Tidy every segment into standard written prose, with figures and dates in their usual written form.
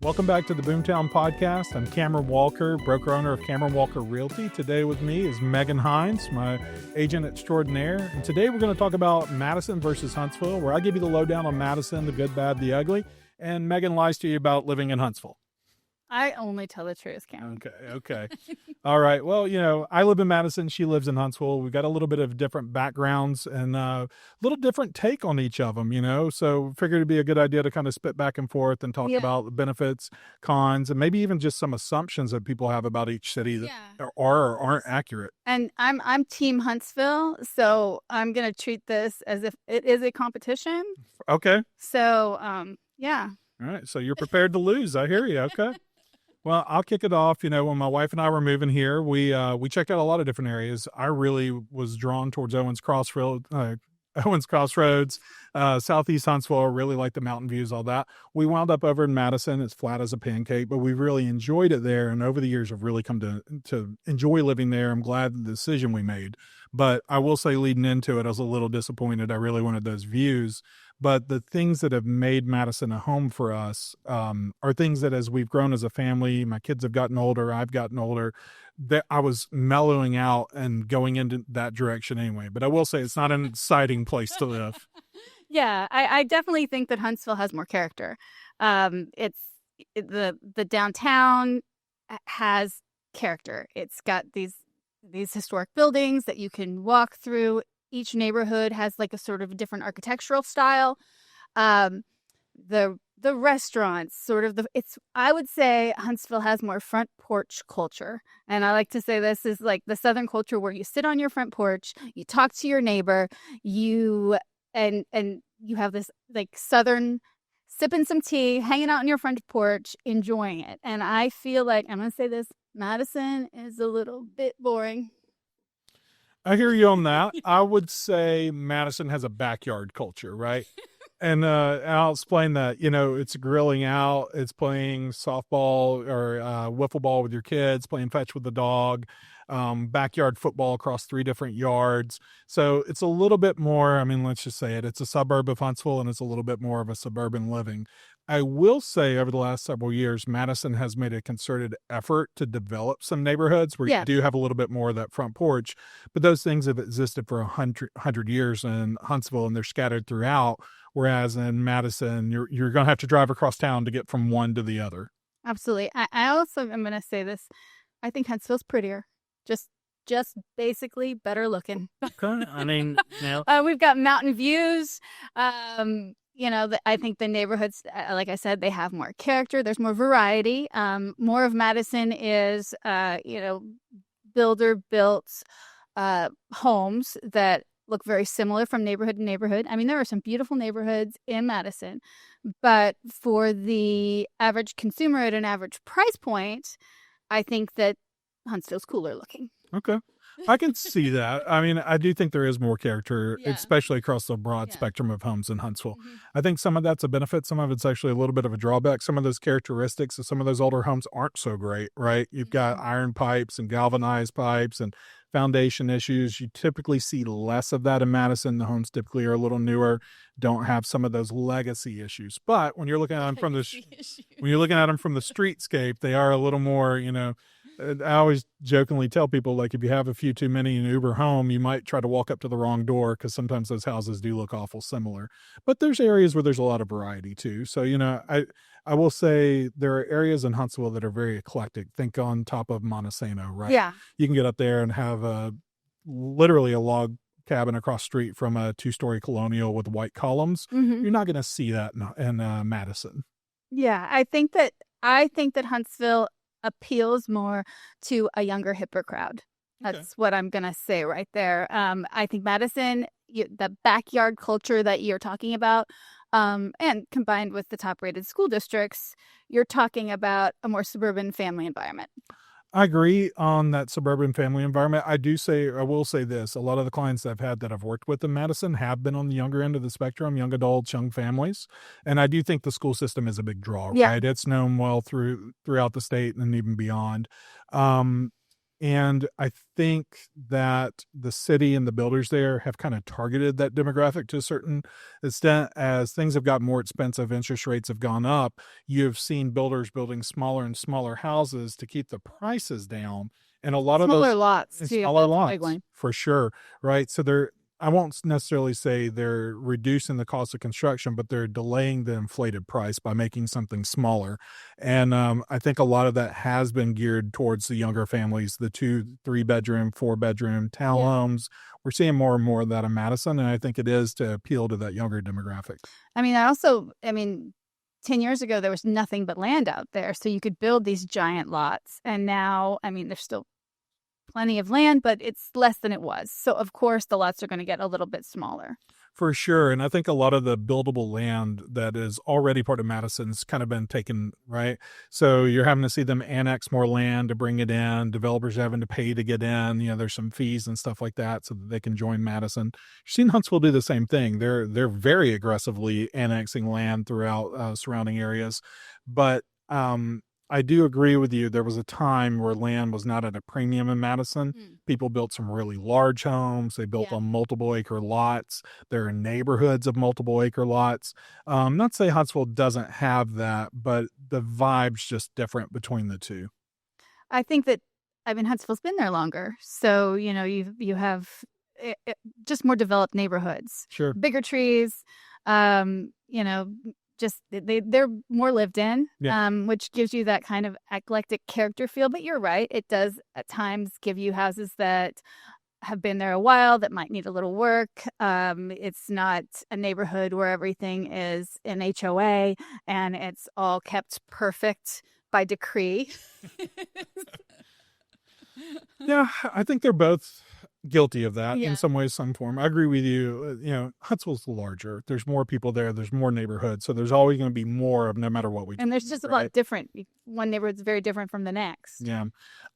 Welcome back to the Boomtown podcast. I'm Cameron Walker, broker-owner of Cameron Walker Realty. Today with me is Megan Hines, my agent extraordinaire. And today we're going to talk about Madison versus Huntsville, where I give you the lowdown on Madison, the good, bad, the ugly, and Megan lies to you about living in Huntsville. I only tell the truth, Cameron. Okay. All right. Well, I live in Madison. She lives in Huntsville. We've got a little bit of different backgrounds and a little different take on each of them, So figured it'd be a good idea to kind of spit back and forth and talk about the benefits, cons, and maybe even just some assumptions that people have about each city that are or aren't accurate. And I'm Team Huntsville, so I'm going to treat this as if it is a competition. Okay. So, yeah. All right. So you're prepared to lose. I hear you. Okay. Well, I'll kick it off. When my wife and I were moving here, we checked out a lot of different areas. I really was drawn towards Owens Crossroads, Southeast Huntsville. I really like the mountain views, all that. We wound up over in Madison. It's flat as a pancake, but we really enjoyed it there. And over the years, I've really come to enjoy living there. I'm glad the decision we made. But I will say leading into it, I was a little disappointed. I really wanted those views. But the things that have made Madison a home for us are things that as we've grown as a family, my kids have gotten older, I've gotten older, that I was mellowing out and going into that direction anyway. But I will say it's not an exciting place to live. Yeah, I definitely think that Huntsville has more character. It's the downtown has character. It's got these historic buildings that you can walk through. Each neighborhood has like a sort of different architectural style. The restaurants, I would say Huntsville has more front porch culture. And I like to say this is like the Southern culture where you sit on your front porch, you talk to your neighbor, and you have this like Southern sipping some tea, hanging out on your front porch, enjoying it. And I feel like, I'm going to say this, Madison is a little bit boring. I hear you on that. I would say Madison has a backyard culture, right? And I'll explain that. It's grilling out, it's playing softball or wiffle ball with your kids, playing fetch with the dog, backyard football across 3 different yards. So it's a little bit more, let's just say it. It's a suburb of Huntsville, and it's a little bit more of a suburban living. I will say over the last several years, Madison has made a concerted effort to develop some neighborhoods where you do have a little bit more of that front porch, but those things have existed for 100 years in Huntsville, and they're scattered throughout. Whereas in Madison, you're going to have to drive across town to get from one to the other. Absolutely. I also am going to say this. I think Huntsville's prettier. Just basically better looking. Okay. We've got mountain views. I think the neighborhoods, like I said, they have more character. There's more variety. More of Madison is, builder-built homes that look very similar from neighborhood to neighborhood. There are some beautiful neighborhoods in Madison, but for the average consumer at an average price point, I think that Huntsville's cooler looking. Okay. I can see that. I do think there is more character, especially across the broad spectrum of homes in Huntsville. Mm-hmm. I think some of that's a benefit. Some of it's actually a little bit of a drawback. Some of those characteristics of some of those older homes aren't so great, right? You've got iron pipes and galvanized pipes and foundation issues. You typically see less of that in Madison. The homes typically are a little newer, don't have some of those legacy issues. But when you're looking at them from the streetscape, they are a little more, I always jokingly tell people, like, if you have a few too many in Uber home, you might try to walk up to the wrong door because sometimes those houses do look awful similar. But there's areas where there's a lot of variety too. So, I will say there are areas in Huntsville that are very eclectic. Think on top of Montesano, right? Yeah. You can get up there and have literally a log cabin across the street from a 2-story colonial with white columns. Mm-hmm. You're not going to see that in Madison. Yeah, I think that Huntsville appeals more to a younger, hipper crowd. That's what I'm going to say right there. I think Madison, the backyard culture that you're talking about, and combined with the top-rated school districts, you're talking about a more suburban family environment. I agree on that suburban family environment. I will say this. A lot of the clients I've had that I've worked with in Madison have been on the younger end of the spectrum, young adults, young families. And I do think the school system is a big draw, right? It's known well throughout the state and even beyond. And I think that the city and the builders there have kind of targeted that demographic to a certain extent. As things have gotten more expensive, interest rates have gone up. You've seen builders building smaller and smaller houses to keep the prices down. And a lot of Smaller those lots and too. smaller That's a big lots one. for sure, right? So I won't necessarily say they're reducing the cost of construction, but they're delaying the inflated price by making something smaller. And I think a lot of that has been geared towards the younger families, the 2, 3 bedroom, 4 bedroom Yeah. townhomes. We're seeing more and more of that in Madison, and I think it is to appeal to that younger demographic. I mean, 10 years ago, there was nothing but land out there. So you could build these giant lots. And now, I mean, there's still plenty of land, but it's less than it was. So, of course, the lots are going to get a little bit smaller. For sure. And I think a lot of the buildable land that is already part of Madison's kind of been taken, right? So you're having to see them annex more land to bring it in. Developers having to pay to get in. There's some fees and stuff like that so that they can join Madison. You've seen Huntsville do the same thing. They're very aggressively annexing land throughout surrounding areas. But I do agree with you. There was a time where land was not at a premium in Madison. People built some really large homes. They built on multiple acre lots. There are neighborhoods of multiple acre lots. Not to say Huntsville doesn't have that, but the vibe's just different between the two. I think that, Huntsville's been there longer. So, you have just more developed neighborhoods. Sure. Bigger trees, just they're more lived in, which gives you that kind of eclectic character feel. But you're right, it does at times give you houses that have been there a while that might need a little work. It's not a neighborhood where everything is an HOA and it's all kept perfect by decree. Yeah, I think they're both guilty of that Yeah. in some ways, some form. I agree with you. Huntsville's larger. There's more people there. There's more neighborhoods. So there's always going to be more of no matter what we do. And there's just a lot different. One neighborhood's very different from the next. Yeah.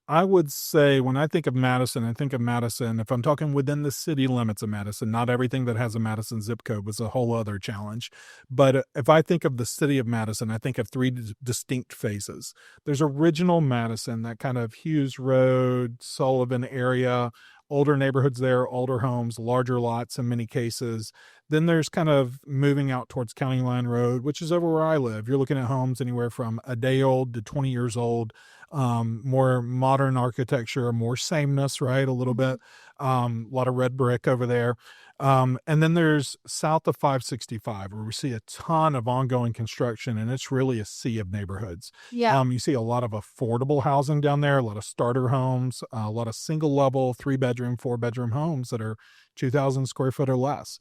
I would say when I think of Madison, if I'm talking within the city limits of Madison, not everything that has a Madison zip code was a whole other challenge. But if I think of the city of Madison, I think of three distinct phases. There's original Madison, that kind of Hughes Road, Sullivan area, older neighborhoods there, older homes, larger lots in many cases. Then there's kind of moving out towards County Line Road, which is over where I live. You're looking at homes anywhere from a day old to 20 years old, more modern architecture, more sameness, right? A little bit, a lot of red brick over there. And then there's south of 565 where we see a ton of ongoing construction, and it's really a sea of neighborhoods. Yeah. You see a lot of affordable housing down there, a lot of starter homes, a lot of single level, 3 bedroom, 4 bedroom homes that are 2,000 square foot or less.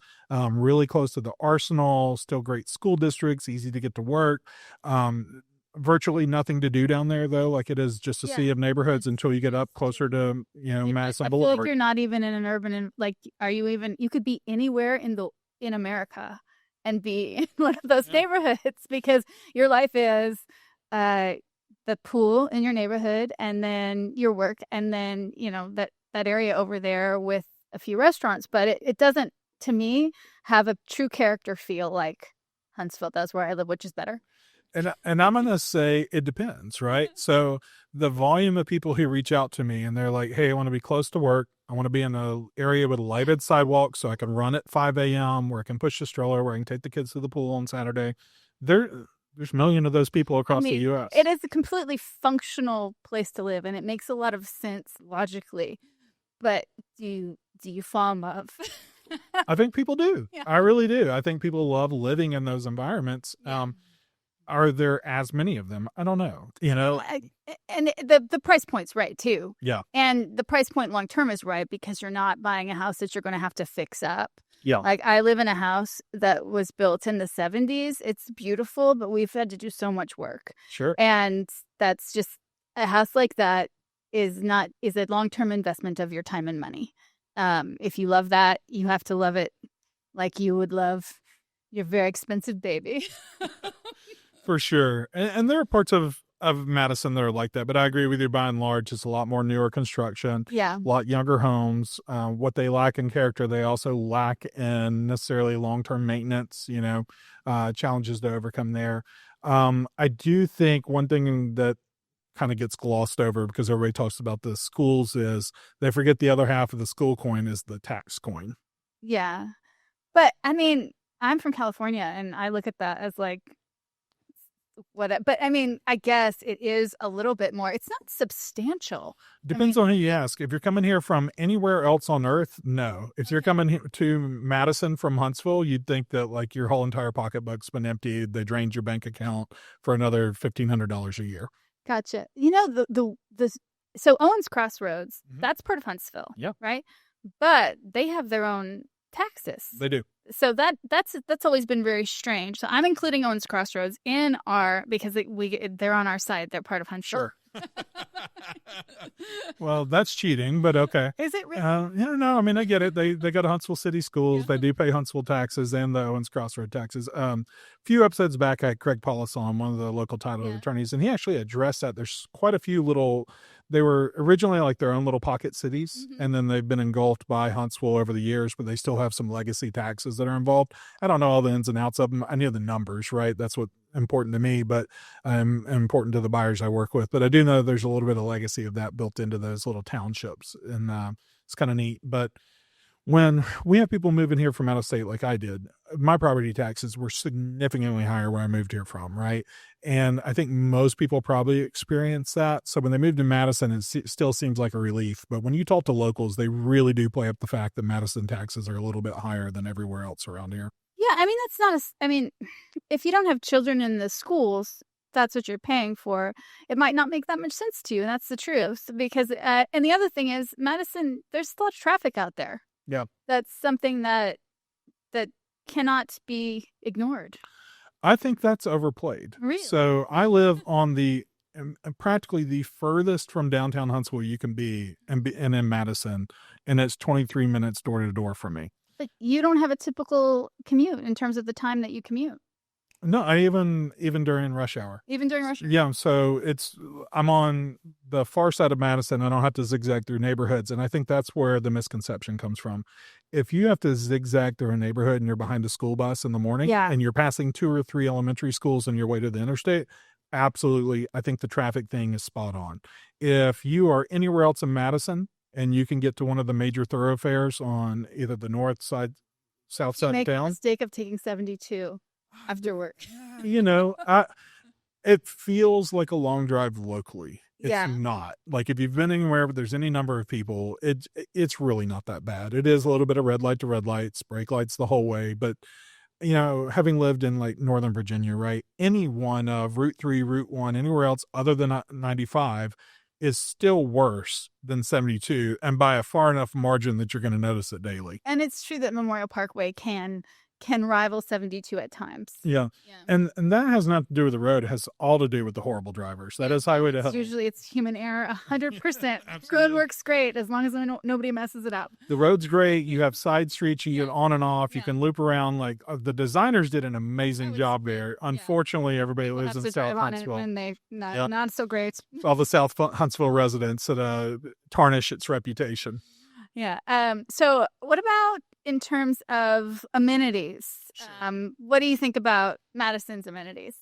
Really close to the Arsenal, still great school districts, easy to get to work. Virtually nothing to do down there though. Like it is just a sea of neighborhoods until you get up closer to, Madison I Boulevard. feel like you're not even in an urban, you could be anywhere in America and be in one of those neighborhoods because your life is the pool in your neighborhood and then your work and then, that area over there with a few restaurants. But it doesn't, to me, have a true character feel like Huntsville does where I live, which is better. And I'm going to say it depends, right? So the volume of people who reach out to me and they're like, hey, I want to be close to work. I want to be in an area with a lighted sidewalk so I can run at 5 a.m., where I can push the stroller, where I can take the kids to the pool on Saturday. There's a million of those people across the U.S. It is a completely functional place to live, and it makes a lot of sense logically. But do you fall in love? I think people do. Yeah. I really do. I think people love living in those environments. Yeah. Are there as many of them? I don't know. And the price point's right too. Yeah. And the price point long term is right because you're not buying a house that you're going to have to fix up. Yeah. Like I live in a house that was built in the 70s. It's beautiful, but we've had to do so much work. Sure. And that's just a house like that is a long-term investment of your time and money. If you love that, you have to love it like you would love your very expensive baby. For sure. And there are parts of Madison that are like that, but I agree with you by and large. It's a lot more newer construction, Yeah. a lot younger homes. What they lack in character, they also lack in necessarily long-term maintenance, challenges to overcome there. I do think one thing that kind of gets glossed over because everybody talks about the schools is they forget the other half of the school coin is the tax coin. Yeah. But I mean, I'm from California and I look at that as like what, but I mean, I guess it is a little bit more. It's not substantial. Depends on who you ask. If you're coming here from anywhere else on earth, no. If you're coming here to Madison from Huntsville, you'd think that like your whole entire pocketbook's been emptied. They drained your bank account for another $1,500 a year. Gotcha. You know, so Owens Crossroads, that's part of Huntsville. Yeah. Right. But they have their own taxes. They do. So that's always been very strange. So I'm including Owens Crossroads in because they're on our side. They're part of Huntsville. Sure. Well, that's cheating, but okay. Is it really? No, I mean, I get it. They go to Huntsville City Schools. Yeah. They do pay Huntsville taxes and the Owens Crossroad taxes. A few episodes back, I had Craig Paulus on, one of the local title attorneys, and he actually addressed that. There's quite a few they were originally like their own little pocket cities, and then they've been engulfed by Huntsville over the years, but they still have some legacy taxes that are involved. I don't know all the ins and outs of them. I know the numbers, right? That's what important to me, but important to the buyers I work with. But I do know there's a little bit of legacy of that built into those little townships, and it's kind of neat. But when we have people moving here from out of state like I did, my property taxes were significantly higher where I moved here from, right? And I think most people probably experience that. So when they moved to Madison, it still seems like a relief. But when you talk to locals, they really do play up the fact that Madison taxes are a little bit higher than everywhere else around here. Yeah, I mean, that's not if you don't have children in the schools, that's what you're paying for. It might not make that much sense to you, and that's the truth. Because, and the other thing is, Madison, there's a lot of traffic out there. Yeah. That's something that cannot be ignored. I think that's overplayed. Really? So I live on practically the furthest from downtown Huntsville you can be, and in Madison, and it's 23 minutes door to door from me. But you don't have a typical commute in terms of the time that you commute. No, I even during rush hour. Even during rush hour? Yeah, so I'm on the far side of Madison. I don't have to zigzag through neighborhoods, and I think that's where the misconception comes from. If you have to zigzag through a neighborhood and you're behind a school bus in the morning, and you're passing 2 or 3 elementary schools on your way to the interstate, absolutely, I think the traffic thing is spot on. If you are anywhere else in Madison and you can get to one of the major thoroughfares on either the north side, south side of town. You make the mistake of taking 72 after work. You know, it feels like a long drive locally. It's not. Like if you've been anywhere where there's any number of people, it's really not that bad. It is a little bit of red light to red lights, brake lights the whole way. But, you know, having lived in like Northern Virginia, right, any one of Route 3, Route 1, anywhere else other than 95 is still worse than 72, and by a far enough margin that you're going to notice it daily. And it's true that Memorial Parkway can rival 72 at times. Yeah. And that has nothing to do with the road. It has all to do with the horrible drivers. That is highway to hell. Usually it's human error, 100%. Road works great as long as nobody messes it up. The road's great. You have side streets. You get on and off. You can loop around. Like the designers did an amazing job there. Unfortunately, everybody lives in South Huntsville. And they not so great. All the South Huntsville residents that tarnish its reputation. Yeah. So what about in terms of amenities? Sure. What do you think about Madison's amenities?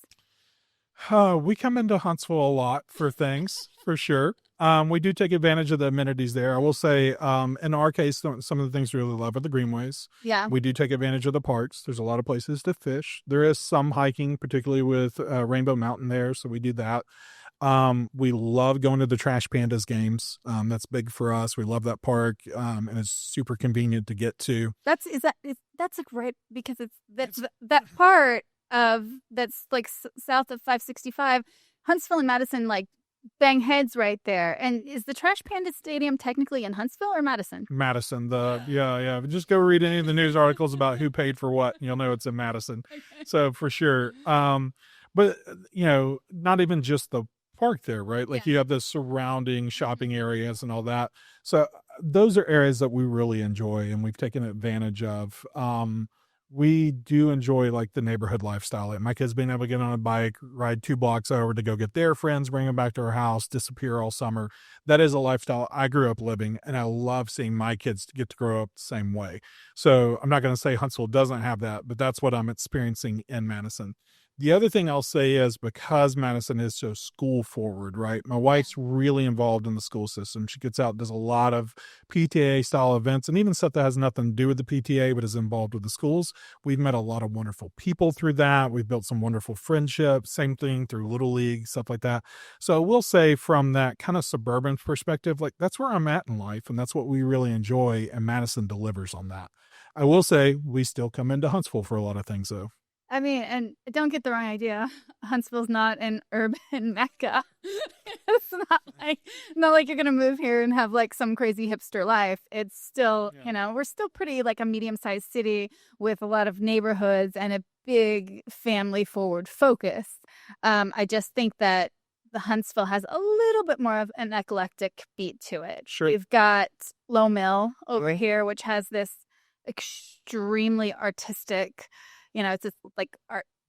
We come into Huntsville a lot for things, for sure. We do take advantage of the amenities there. I will say, in our case, some of the things we really love are the greenways. Yeah. We do take advantage of the parks. There's a lot of places to fish. There is some hiking, particularly with Rainbow Mountain there, so we do that. We love going to the Trash Pandas games. That's big for us. We love that park, and it's super convenient to get to. That's a great, because that's that part of that's like south of 565. Huntsville and Madison like bang heads right there. And is the Trash Panda Stadium technically in Huntsville or Madison? Madison. Yeah. Just go read any of the news articles about who paid for what, and you'll know it's in Madison. Okay. So for sure. But you know, not even just the park there, right? Like you have the surrounding shopping areas and all that. So those are areas that we really enjoy and we've taken advantage of. We do enjoy like the neighborhood lifestyle. Like my kids being able to get on a bike, ride 2 blocks over to go get their friends, bring them back to our house, disappear all summer. That is a lifestyle I grew up living, and I love seeing my kids get to grow up the same way. So I'm not going to say Huntsville doesn't have that, but that's what I'm experiencing in Madison. The other thing I'll say is because Madison is so school forward, right? My wife's really involved in the school system. She gets out, does a lot of PTA style events and even stuff that has nothing to do with the PTA, but is involved with the schools. We've met a lot of wonderful people through that. We've built some wonderful friendships, same thing through Little League, stuff like that. So I will say from that kind of suburban perspective, like that's where I'm at in life. And that's what we really enjoy. And Madison delivers on that. I will say we still come into Huntsville for a lot of things though. I mean, and don't get the wrong idea. Huntsville's not an urban mecca. It's not like you're gonna move here and have like some crazy hipster life. It's still, we're still pretty like a medium-sized city with a lot of neighborhoods and a big family-forward focus. I just think that the Huntsville has a little bit more of an eclectic beat to it. Sure. We've got Low Mill over here, which has this extremely artistic. It's just like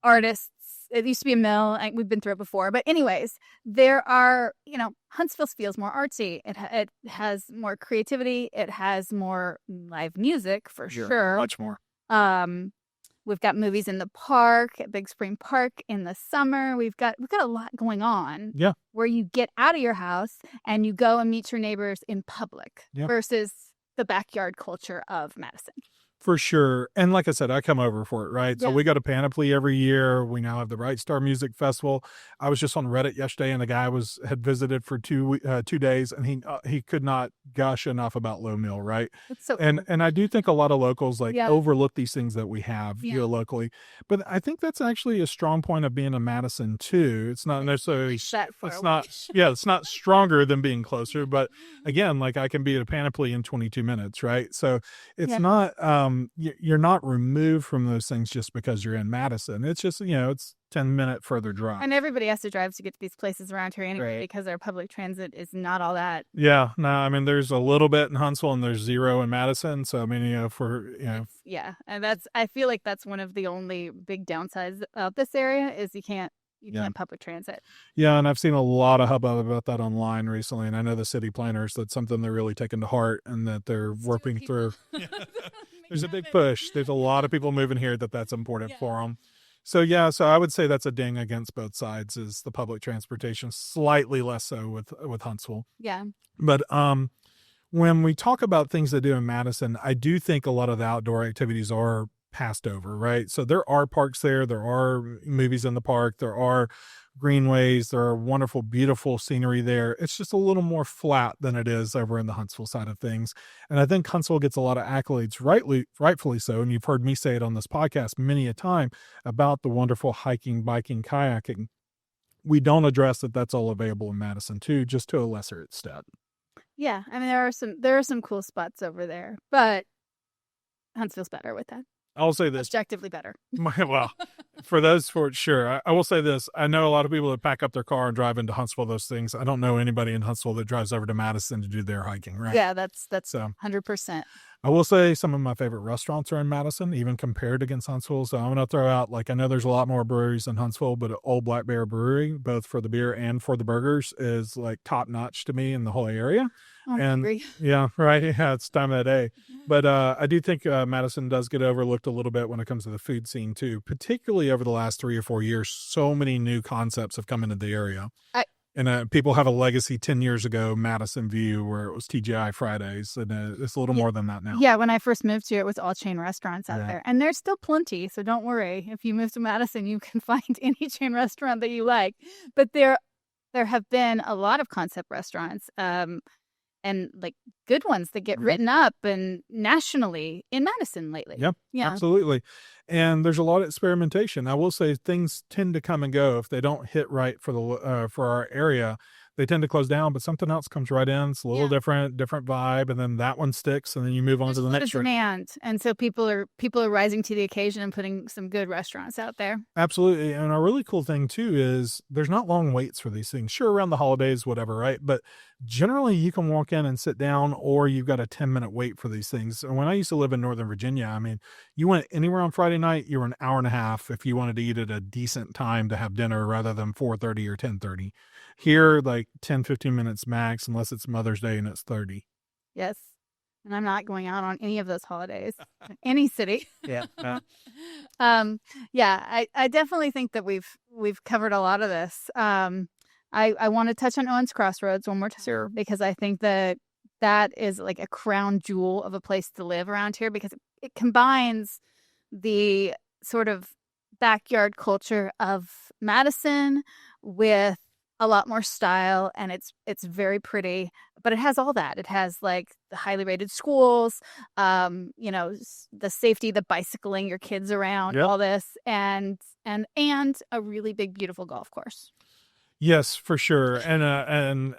artists. It used to be a mill. We've been through it before. But anyways, there are, Huntsville feels more artsy. It has more creativity. It has more live music for sure. Much more. We've got movies in the park, at Big Spring Park in the summer. We've got a lot going on. Yeah. Where you get out of your house and you go and meet your neighbors in public versus the backyard culture of Madison. For sure. And like I said, I come over for it, right? So we go to Panoply every year. We now have the Bright Star Music Festival. I was just on Reddit yesterday, and the guy had visited for 2 days, and he could not gush enough about Low Mill, right? That's so and cool. and I do think a lot of locals overlook these things that we have here locally. But I think that's actually a strong point of being in Madison too. It's not necessarily it's not stronger than being closer, but again, like I can be at a Panoply in 22 minutes, right? So it's not you're not removed from those things just because you're in Madison. It's just, it's 10-minute further drive. And everybody has to drive to get to these places around here anyway because our public transit is not all that. Yeah. No, I mean, there's a little bit in Huntsville and there's zero in Madison. So, I mean, Yeah. And I feel like that's one of the only big downsides of this area is you can't public transit. Yeah, and I've seen a lot of hubbub about that online recently, and I know the city planners, that's something they're really taking to heart and that they're working through. There's a big push. There's a lot of people moving here that's important for them. So I would say that's a ding against both sides is the public transportation, slightly less so with Huntsville. Yeah. But when we talk about things to do in Madison, I do think a lot of the outdoor activities are passed over, right? So there are parks there are movies in the park, there are greenways, there are wonderful, beautiful scenery there. It's just a little more flat than it is over in the Huntsville side of things. And I think Huntsville gets a lot of accolades, rightfully so. And you've heard me say it on this podcast many a time about the wonderful hiking, biking, kayaking. We don't address that's all available in Madison too, just to a lesser extent. Yeah, I mean there are some cool spots over there, but Huntsville's better with that. I'll say this. Objectively better. Well, for sure. I will say this. I know a lot of people that pack up their car and drive into Huntsville, those things. I don't know anybody in Huntsville that drives over to Madison to do their hiking, right? Yeah, that's 100%. I will say some of my favorite restaurants are in Madison, even compared against Huntsville. So I'm going to throw out, I know there's a lot more breweries in Huntsville, but Old Black Bear Brewery, both for the beer and for the burgers, is top notch to me in the whole area. I'm hungry. Yeah, right. Yeah, it's time of the day. But I do think Madison does get overlooked a little bit when it comes to the food scene too, particularly over the last 3 or 4 years. So many new concepts have come into the area. And people have a legacy 10 years ago, Madison View, where it was TGI Fridays. And it's a little more than that now. Yeah, when I first moved here, it was all chain restaurants out there. And there's still plenty, so don't worry. If you move to Madison, you can find any chain restaurant that you like. But there have been a lot of concept restaurants and good ones that get written up and nationally in Madison lately. Yep, yeah, absolutely. And there's a lot of experimentation. I will say things tend to come and go if they don't hit right for our area. They tend to close down, but something else comes right in. It's a little different vibe, and then that one sticks, and then you move on to the next one. Demand, and so people are rising to the occasion and putting some good restaurants out there. Absolutely, and a really cool thing too is there's not long waits for these things. Sure, around the holidays, whatever, right? But generally, you can walk in and sit down, or you've got a 10-minute wait for these things. And when I used to live in Northern Virginia, I mean, you went anywhere on Friday night, you were an hour and a half if you wanted to eat at a decent time to have dinner rather than 4:30 or 10:30. Here, 10, 15 minutes max, unless it's Mother's Day and it's 30. Yes. and I'm not going out on any of those holidays, any city. Yeah. I definitely think that we've covered a lot of this. I want to touch on Owens Crossroads one more time because I think that is like a crown jewel of a place to live around here because it combines the sort of backyard culture of Madison with a lot more style, and it's very pretty, but it has all that. It has like the highly rated schools, the safety, the bicycling your kids around, all this, and a really big, beautiful golf course. Yes, for sure. And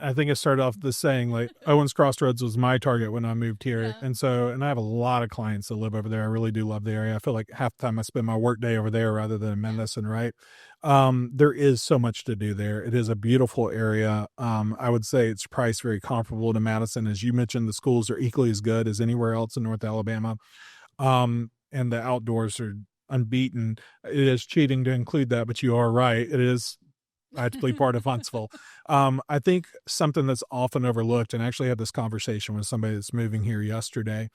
I think I started off the saying like Owens Crossroads was my target when I moved here. Yeah. And I have a lot of clients that live over there. I really do love the area. I feel like half the time I spend my work day over there rather than in Madison, right? There is so much to do there. It is a beautiful area. I would say it's priced very comparable to Madison. As you mentioned, the schools are equally as good as anywhere else in North Alabama. And the outdoors are unbeaten. It is cheating to include that, but you are right. It is practically part of Huntsville. I think something that's often overlooked, and I actually had this conversation with somebody that's moving here yesterday,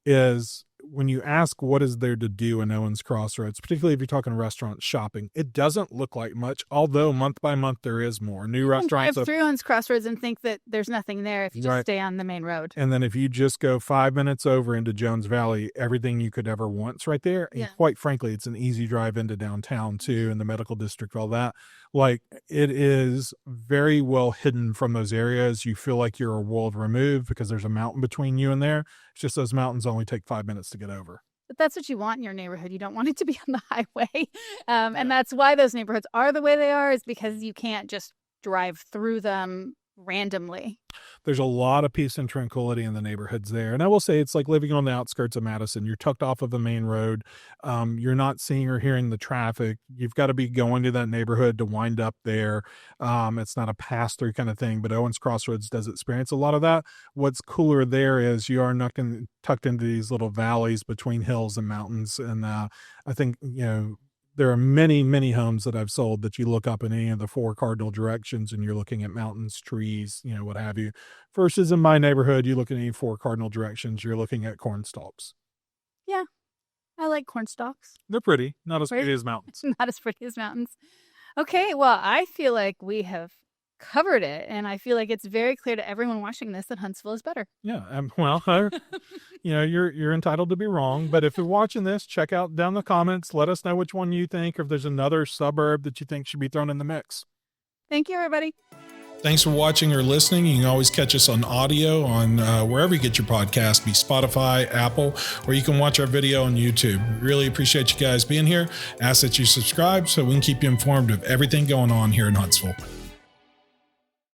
is when you ask what is there to do in Owens Crossroads, particularly if you're talking restaurant shopping, it doesn't look like much, although month by month there is more. New restaurants. Drive through Owens Crossroads and think that there's nothing there if you just stay on the main road. And then if you just go 5 minutes over into Jones Valley, everything you could ever want's right there. And quite frankly, it's an easy drive into downtown too, and the medical district, all that. Like, it is very well hidden from those areas. You feel like you're a world removed because there's a mountain between you and there. It's just those mountains only take 5 minutes to get over. But that's what you want in your neighborhood. You don't want it to be on the highway. And that's why those neighborhoods are the way they are, is because you can't just drive through them randomly. There's a lot of peace and tranquility in the neighborhoods there. And I will say it's like living on the outskirts of Madison. You're tucked off of the main road. You're not seeing or hearing the traffic. You've got to be going to that neighborhood to wind up there. It's not a pass-through kind of thing, but Owens Crossroads does experience a lot of that. What's cooler there is you are tucked into these little valleys between hills and mountains. And I think, there are many, many homes that I've sold that you look up in any of the 4 cardinal directions and you're looking at mountains, trees, what have you. Versus in my neighborhood, you look at any 4 cardinal directions, you're looking at corn stalks. Yeah, I like corn stalks. They're pretty, not as pretty as mountains. Not as pretty as mountains. Okay, well, I feel like we have covered it, and I feel like it's very clear to everyone watching this that Huntsville is better. Yeah, you're entitled to be wrong, but if you're watching this, check out down the comments. Let us know which one you think, or if there's another suburb that you think should be thrown in the mix. Thank you, everybody. Thanks for watching or listening. You can always catch us on audio on wherever you get your podcast, be Spotify, Apple, or you can watch our video on YouTube. Really appreciate you guys being here. Ask that you subscribe so we can keep you informed of everything going on here in Huntsville.